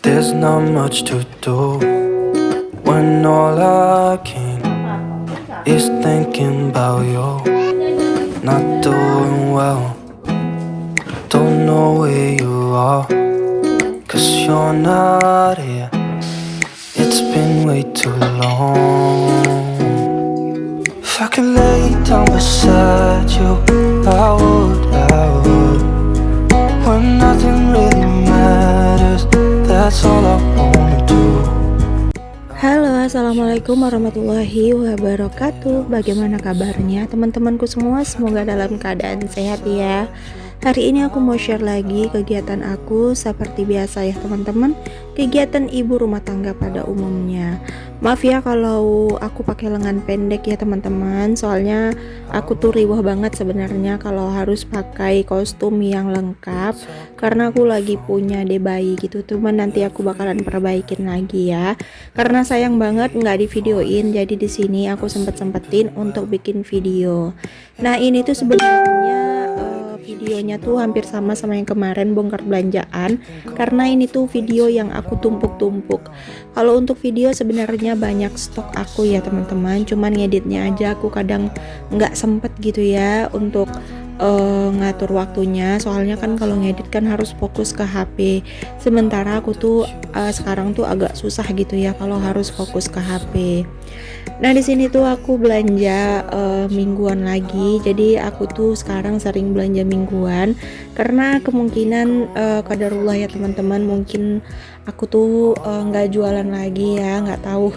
There's not much to do when all I can is thinking about you. Not doing well, don't know where you are, 'cause you're not here. It's been way too long. If I could lay down beside you, I would. When nothing really matters, that's all I wanna do. Halo, assalamualaikum warahmatullahi wabarakatuh. Bagaimana kabarnya teman-temanku semua? Semoga dalam keadaan sehat ya. Hari ini aku mau share lagi kegiatan aku seperti biasa ya teman-teman. Kegiatan ibu rumah tangga pada umumnya. Maaf ya kalau aku pakai lengan pendek ya teman-teman. Soalnya aku tuh riwah banget sebenarnya kalau harus pakai kostum yang lengkap, karena aku lagi punya bayi gitu. Cuman nanti aku bakalan perbaikin lagi ya. Karena sayang banget nggak di videoin, jadi di sini aku sempetin untuk bikin video. Nah ini tuh sebenarnya videonya tuh hampir sama yang kemarin bongkar belanjaan, karena ini tuh video yang aku tumpuk-tumpuk. Kalau untuk video sebenarnya banyak stok aku ya teman-teman, cuman ngeditnya aja aku kadang nggak sempet gitu ya untuk ngatur waktunya. Soalnya kan kalau ngedit kan harus fokus ke HP, sementara aku tuh sekarang tuh agak susah gitu ya kalau harus fokus ke HP. Nah di sini tuh aku belanja mingguan lagi. Jadi aku tuh sekarang sering belanja mingguan karena kemungkinan qadarullah ya teman-teman, mungkin aku tuh nggak jualan lagi ya, nggak tahu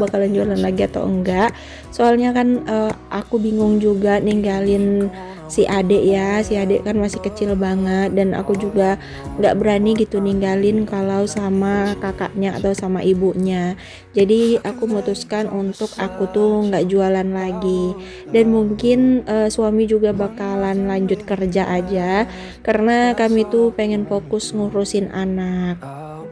bakalan jualan lagi atau enggak. Soalnya kan aku bingung juga ninggalin si adik ya, si adik kan masih kecil banget, dan aku juga nggak berani gitu ninggalin kalau sama kakaknya atau sama ibunya. Jadi aku memutuskan untuk aku tuh nggak jualan lagi, dan mungkin suami juga bakalan lanjut kerja aja karena kami tuh pengen fokus ngurusin anak.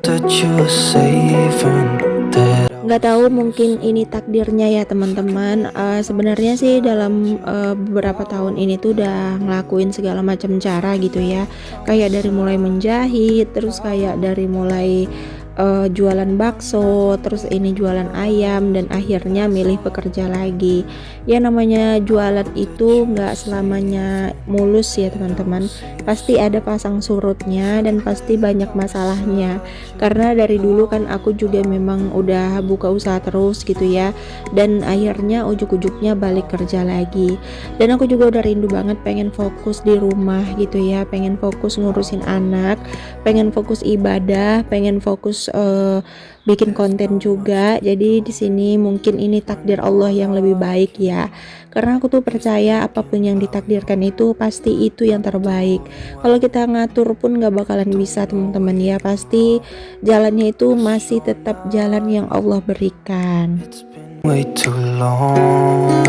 That you were saving that. Nggak tahu, mungkin ini takdirnya ya teman-teman. Sebenarnya sih dalam beberapa tahun ini tuh udah ngelakuin segala macam cara gitu ya, kayak dari mulai menjahit, terus kayak dari mulai jualan bakso, terus ini jualan ayam, dan akhirnya milih bekerja lagi. Ya namanya jualan itu nggak selamanya mulus ya teman-teman, pasti ada pasang surutnya dan pasti banyak masalahnya. Karena dari dulu kan aku juga memang udah buka usaha terus gitu ya, dan akhirnya ujuk-ujuknya balik kerja lagi. Dan aku juga udah rindu banget pengen fokus di rumah gitu ya, pengen fokus ngurusin anak, pengen fokus ibadah, pengen fokus bikin konten juga. Jadi di sini mungkin ini takdir Allah yang lebih baik ya, karena aku tuh percaya apapun yang ditakdirkan itu pasti itu yang terbaik. Kalau kita ngatur pun nggak bakalan bisa teman-teman ya, pasti jalannya itu masih tetap jalan yang Allah berikan. Way too long.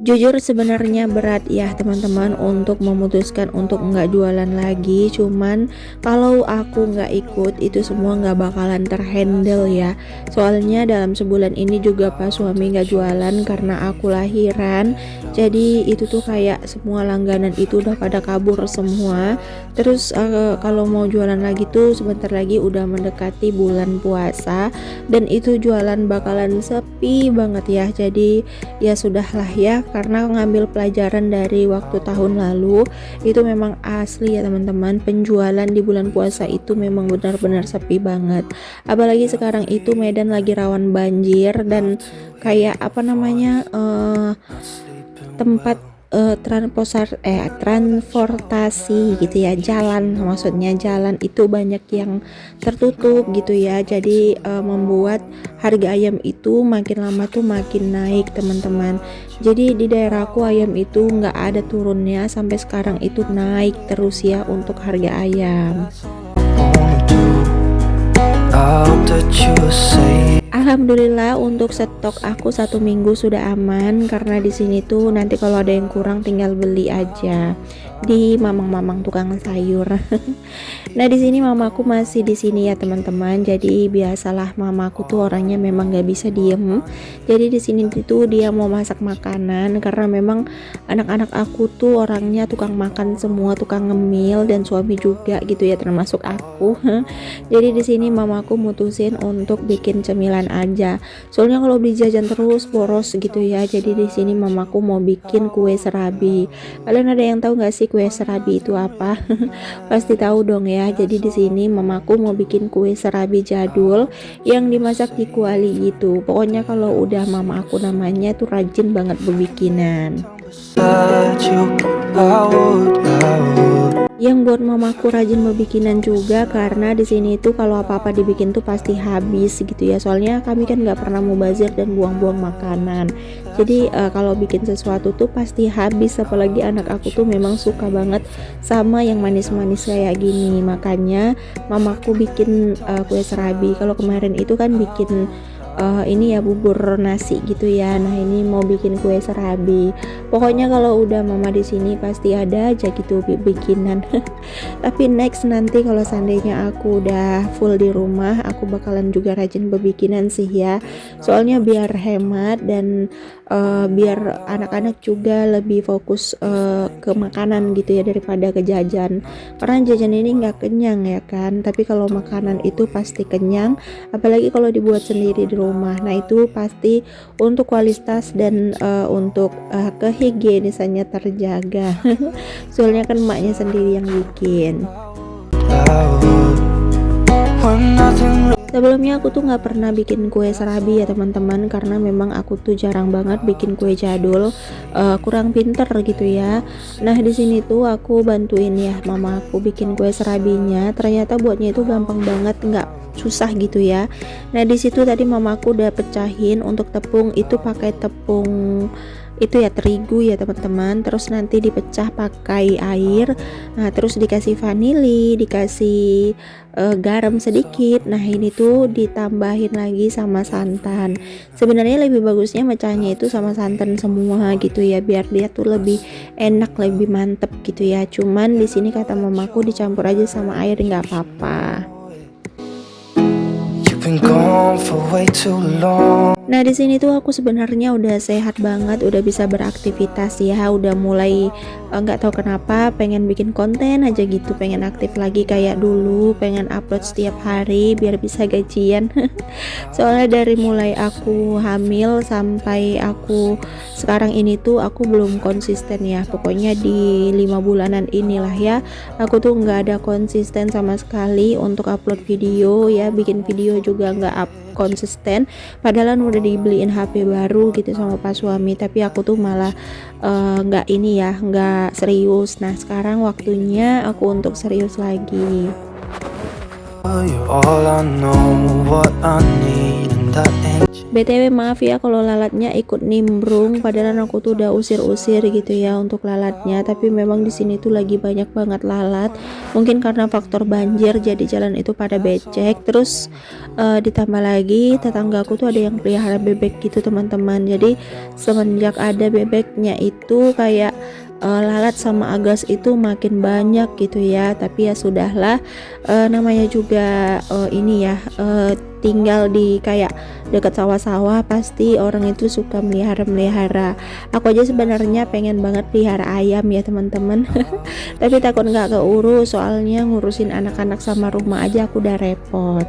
Jujur sebenarnya berat ya teman-teman untuk memutuskan untuk nggak jualan lagi. Cuman kalau aku nggak ikut itu semua nggak bakalan terhandle ya. Soalnya dalam sebulan ini juga pas suami nggak jualan karena aku lahiran. Jadi itu tuh kayak semua langganan itu udah pada kabur semua. Terus kalau mau jualan lagi tuh sebentar lagi udah mendekati bulan puasa, dan itu jualan bakalan sepi banget ya. Jadi ya sudahlah ya, karena ngambil pelajaran dari waktu tahun lalu itu memang asli ya teman-teman, penjualan di bulan puasa itu memang benar-benar sepi banget. Apalagi sekarang itu Medan lagi rawan banjir, dan kayak apa namanya tempat transportasi gitu ya, jalan, maksudnya jalan itu banyak yang tertutup gitu ya. Jadi membuat harga ayam itu makin lama tuh makin naik teman-teman. Jadi di daerahku ayam itu nggak ada turunnya, sampai sekarang itu naik terus ya untuk harga ayam. I hope that you were saving. Alhamdulillah untuk stok aku 1 minggu sudah aman, karena di sini tuh nanti kalau ada yang kurang tinggal beli aja di mamang-mamang tukang sayur. Nah, di sini mamaku masih di sini ya teman-teman. Jadi biasalah mamaku tuh orangnya memang gak bisa diem. Jadi di sini tuh dia mau masak makanan, karena memang anak-anak aku tuh orangnya tukang makan semua, tukang ngemil, dan suami juga gitu ya, termasuk aku. Jadi di sini mamaku mutusin untuk bikin cemilan aja. Soalnya kalau beli jajan terus boros gitu ya. Jadi di sini mamaku mau bikin kue serabi. Kalian ada yang tahu nggak sih kue serabi itu apa? Pasti tahu dong ya. Jadi di sini mamaku mau bikin kue serabi jadul yang dimasak di kuali gitu. Pokoknya kalau udah mama aku namanya tuh rajin banget berbikinan. Yang buat mamaku rajin berbikinan juga karena di sini tuh kalau apa-apa dibikin tuh pasti habis gitu ya. Soalnya kami kan nggak pernah mubazir dan buang-buang makanan. Jadi kalau bikin sesuatu tuh pasti habis, apalagi anak aku tuh memang suka banget sama yang manis-manis kayak gini. Makanya mamaku bikin kue serabi. Kalau kemarin itu kan bikin ini ya bubur nasi gitu ya. Nah, ini mau bikin kue serabi. Pokoknya kalau udah mama di sini pasti ada aja gitu bikinan. Tapi next nanti kalau seandainya aku udah full di rumah, aku bakalan juga rajin berbikinan sih ya. Soalnya biar hemat dan biar anak-anak juga lebih fokus ke makanan gitu ya daripada ke jajan. Karena jajan ini nggak kenyang ya kan. Tapi kalau makanan itu pasti kenyang, apalagi kalau dibuat sendiri di rumah. Nah, itu pasti untuk kualitas dan untuk kehigienisannya terjaga. Soalnya kan emaknya sendiri yang bikin. Sebelumnya aku tuh nggak pernah bikin kue serabi ya teman-teman, karena memang aku tuh jarang banget bikin kue jadul, kurang pinter gitu ya. Nah, di sini tuh aku bantuin ya mama aku bikin kue serabinya. Ternyata buatnya itu gampang banget, nggak susah gitu ya. Nah, di situ tadi mamaku udah pecahin untuk tepung itu pakai tepung itu ya terigu ya teman-teman, terus nanti dipecah pakai air. Nah, terus dikasih vanili, dikasih garam sedikit. Nah, ini tuh ditambahin lagi sama santan. Sebenarnya lebih bagusnya mecahnya itu sama santan semua gitu ya, biar dia tuh lebih enak, lebih mantep gitu ya. Cuman di sini kata mamaku dicampur aja sama air nggak apa-apa. Nah, di sini tuh aku sebenarnya udah sehat banget, udah bisa beraktivitas ya, udah mulai nggak tahu kenapa pengen bikin konten aja gitu, pengen aktif lagi kayak dulu, pengen upload setiap hari biar bisa gajian. Soalnya dari mulai aku hamil sampai aku sekarang ini tuh aku belum konsisten ya. Pokoknya di 5 bulanan inilah ya, aku tuh nggak ada konsisten sama sekali untuk upload video ya, bikin video juga nggak konsisten. Padahal udah dibeliin HP baru gitu sama pas suami, tapi aku tuh malah nggak ini ya, nggak serius. Nah, sekarang waktunya aku untuk serius lagi. BTW maaf ya kalau lalatnya ikut nimbrung, padahal aku tuh udah usir-usir gitu ya untuk lalatnya, tapi memang di sini tuh lagi banyak banget lalat. Mungkin karena faktor banjir jadi jalan itu pada becek. Terus ditambah lagi tetanggaku tuh ada yang pelihara bebek gitu teman-teman. Jadi semenjak ada bebeknya itu kayak lalat sama agas itu makin banyak gitu ya. Tapi ya sudahlah, namanya juga ini ya, tinggal di kayak dekat sawah-sawah, pasti orang itu suka melihara. Aku aja sebenarnya pengen banget pelihara ayam ya teman-teman. Tapi takut nggak keurus, soalnya ngurusin anak-anak sama rumah aja aku udah repot.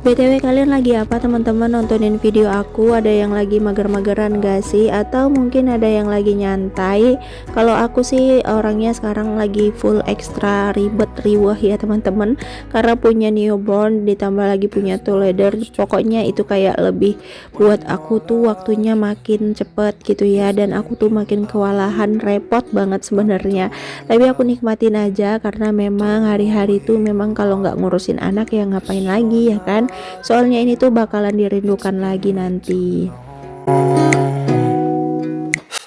BTW kalian lagi apa teman-teman nontonin video aku? Ada yang lagi mager-mageran gak sih? Atau mungkin ada yang lagi nyantai? Kalau aku sih orangnya sekarang lagi full ekstra ribet riwah ya teman-teman, karena punya newborn ditambah lagi punya toddler. Pokoknya itu kayak lebih buat aku tuh waktunya makin cepet gitu ya, dan aku tuh makin kewalahan, repot banget sebenarnya. Tapi aku nikmatin aja karena memang hari-hari tuh memang kalau nggak ngurusin anak ya ngapain lagi ya kan. Soalnya ini tuh bakalan dirindukan lagi nanti.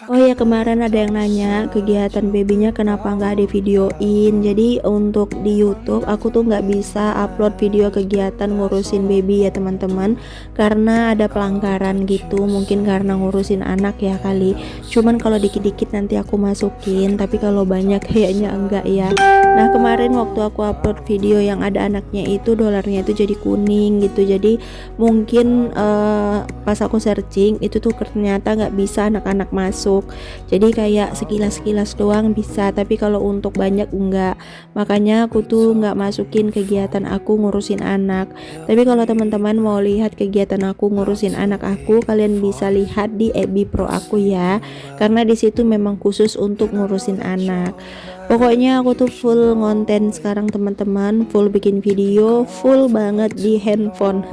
Oh ya, ya kemarin ada yang nanya kegiatan babynya kenapa nggak ada videoin. Jadi untuk di YouTube aku tuh nggak bisa upload video kegiatan ngurusin baby ya teman-teman, karena ada pelanggaran gitu, mungkin karena ngurusin anak ya kali. Cuman kalau dikit-dikit nanti aku masukin, tapi kalau banyak kayaknya enggak ya. Nah kemarin waktu aku upload video yang ada anaknya itu dolarnya itu jadi kuning gitu, jadi mungkin pas aku searching itu tuh ternyata nggak bisa anak-anak masuk, jadi kayak sekilas-sekilas doang bisa, tapi kalau untuk banyak enggak. Makanya aku tuh nggak masukin kegiatan aku ngurusin anak. Tapi kalau teman-teman mau lihat kegiatan aku ngurusin anak aku, kalian bisa lihat di FB Pro aku ya, karena di situ memang khusus untuk ngurusin anak. Pokoknya aku tuh full konten sekarang teman-teman, full bikin video, full banget di handphone.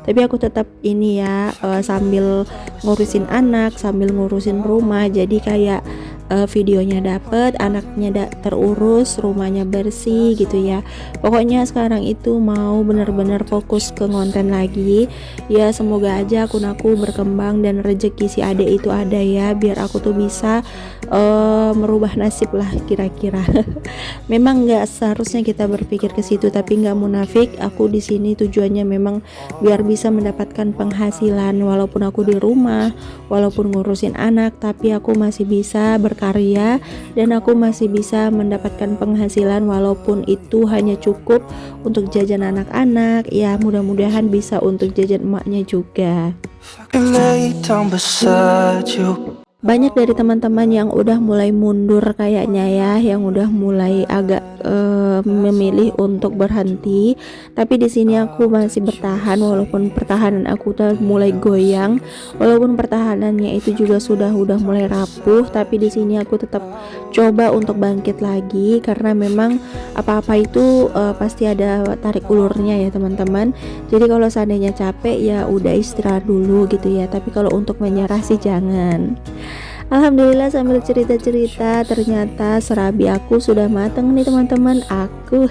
Tapi aku tetap ini ya, sambil ngurusin anak, sambil ngurusin rumah, jadi kayak videonya dapet, anaknya terurus, rumahnya bersih gitu ya. Pokoknya sekarang itu mau bener-bener fokus ke konten lagi ya. Semoga aja akun aku berkembang dan rezeki si ade itu ada ya, biar aku tuh bisa merubah nasib lah kira-kira. Memang nggak seharusnya kita berpikir ke situ, tapi nggak munafik, aku di sini tujuannya memang biar bisa mendapatkan penghasilan, walaupun aku di rumah, walaupun ngurusin anak, tapi aku masih bisa berkarya dan aku masih bisa mendapatkan penghasilan, walaupun itu hanya cukup untuk jajan anak-anak ya, mudah-mudahan bisa untuk jajan emaknya juga. Lay down beside you. Banyak dari teman-teman yang udah mulai mundur kayaknya ya, yang udah mulai agak memilih untuk berhenti. Tapi di sini aku masih bertahan, walaupun pertahanan aku udah mulai goyang, walaupun pertahanannya itu juga udah mulai rapuh, tapi di sini aku tetap coba untuk bangkit lagi, karena memang apa-apa itu pasti ada tarik ulurnya ya teman-teman. Jadi kalau seandainya capek ya udah istirahat dulu gitu ya, tapi kalau untuk menyerah sih jangan. Alhamdulillah sambil cerita-cerita ternyata serabi aku sudah mateng nih teman-teman. Aku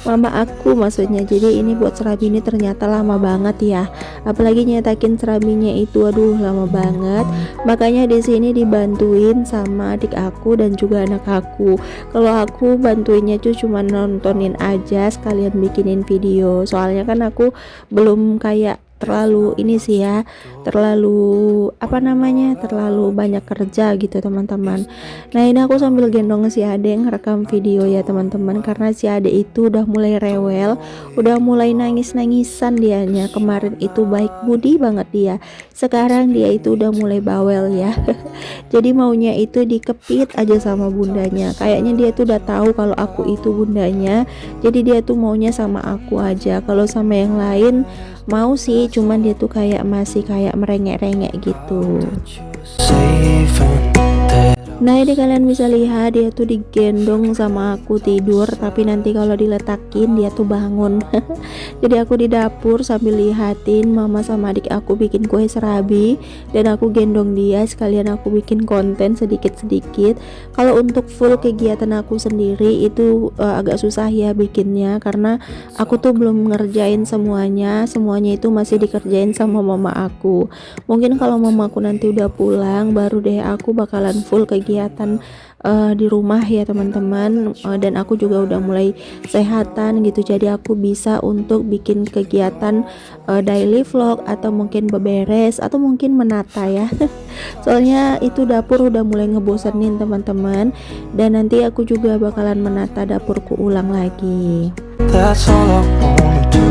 mama aku maksudnya. Jadi ini buat serabi ini ternyata lama banget ya. Apalagi nyetakin serabinya itu aduh lama banget. Makanya di sini dibantuin sama adik aku dan juga anak aku. Kalau aku bantuinnya tuh cuma nontonin aja sekalian bikinin video. Soalnya kan aku belum kayak terlalu ini sih ya, terlalu terlalu banyak kerja gitu teman-teman. Nah ini aku sambil gendong si ade ngerekam video ya teman-teman, karena si ade itu udah mulai rewel, udah mulai nangis-nangisan dianya. Kemarin itu baik budi banget dia, sekarang dia itu udah mulai bawel ya. Jadi maunya itu dikepit aja sama bundanya, kayaknya dia tuh udah tahu kalau aku itu bundanya, jadi dia tuh maunya sama aku aja. Kalau sama yang lain mau sih, cuman dia tuh kayak masih kayak merengek-rengek gitu. Nah ini kalian bisa lihat dia tuh digendong sama aku tidur, tapi nanti kalau diletakin dia tuh bangun. Jadi aku di dapur sambil lihatin mama sama adik aku bikin kue serabi, dan aku gendong dia sekalian aku bikin konten sedikit-sedikit. Kalau untuk full kegiatan aku sendiri itu agak susah ya bikinnya, karena aku tuh belum ngerjain semuanya itu masih dikerjain sama mama aku. Mungkin kalau mama aku nanti udah pulang baru deh aku bakalan full kegiatan di rumah ya teman-teman. Dan aku juga udah mulai sehatan gitu, jadi aku bisa untuk bikin kegiatan daily vlog, atau mungkin beberes, atau mungkin menata ya. Soalnya itu dapur udah mulai ngebosenin teman-teman, dan nanti aku juga bakalan menata dapurku ulang lagi. That's all I wanna do.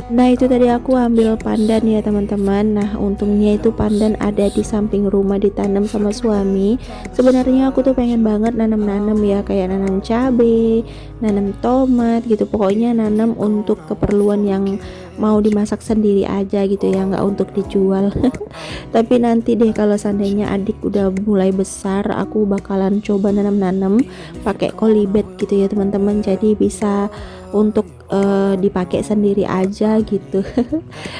Nah itu tadi aku ambil pandan ya teman-teman. Nah untungnya itu pandan ada di samping rumah, ditanam sama suami. Sebenarnya aku tuh pengen banget nanam-nanam ya, kayak nanam cabai, nanam tomat gitu. Pokoknya nanam untuk keperluan yang mau dimasak sendiri aja gitu ya, nggak untuk dijual. Tapi nanti deh kalau seandainya adik udah mulai besar, aku bakalan coba nanam-nanam pakai kolibet gitu ya teman-teman. Jadi bisa untuk dipakai sendiri aja gitu.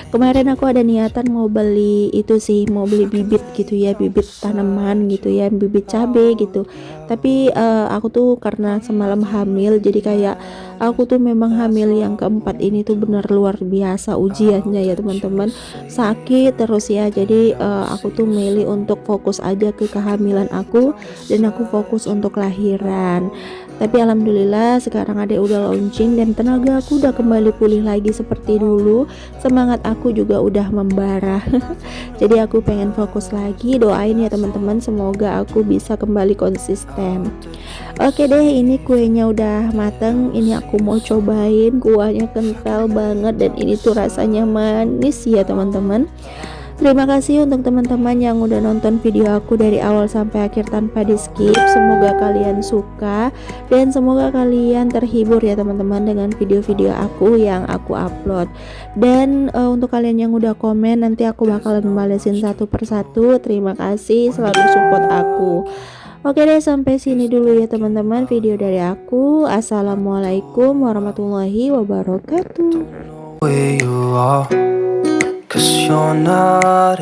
Kemarin aku ada niatan mau beli itu sih, mau beli bibit gitu ya, bibit tanaman gitu ya, bibit cabai gitu. Tapi aku tuh karena semalam hamil, jadi kayak Aku tuh memang hamil yang keempat ini tuh bener luar biasa ujiannya ya teman-teman, sakit terus ya. Jadi aku tuh milih untuk fokus aja ke kehamilan aku dan aku fokus untuk lahiran. Tapi alhamdulillah sekarang adek udah launching dan tenaga aku udah kembali pulih lagi seperti dulu. Semangat aku juga udah membara. Jadi aku pengen fokus lagi. Doain ya teman-teman, semoga aku bisa kembali konsisten. Oke deh, ini kuenya udah mateng. Ini aku mau cobain, kuahnya kental banget dan ini tuh rasanya manis ya teman-teman. Terima kasih untuk teman-teman yang udah nonton video aku dari awal sampai akhir tanpa di skip. Semoga kalian suka dan semoga kalian terhibur ya teman-teman dengan video-video aku yang aku upload. Dan untuk kalian yang udah komen, nanti aku bakalan balesin satu persatu. Terima kasih selalu support aku. Oke deh, sampai sini dulu ya teman-teman video dari aku. Assalamualaikum warahmatullahi wabarakatuh. Where you are, 'cause you're not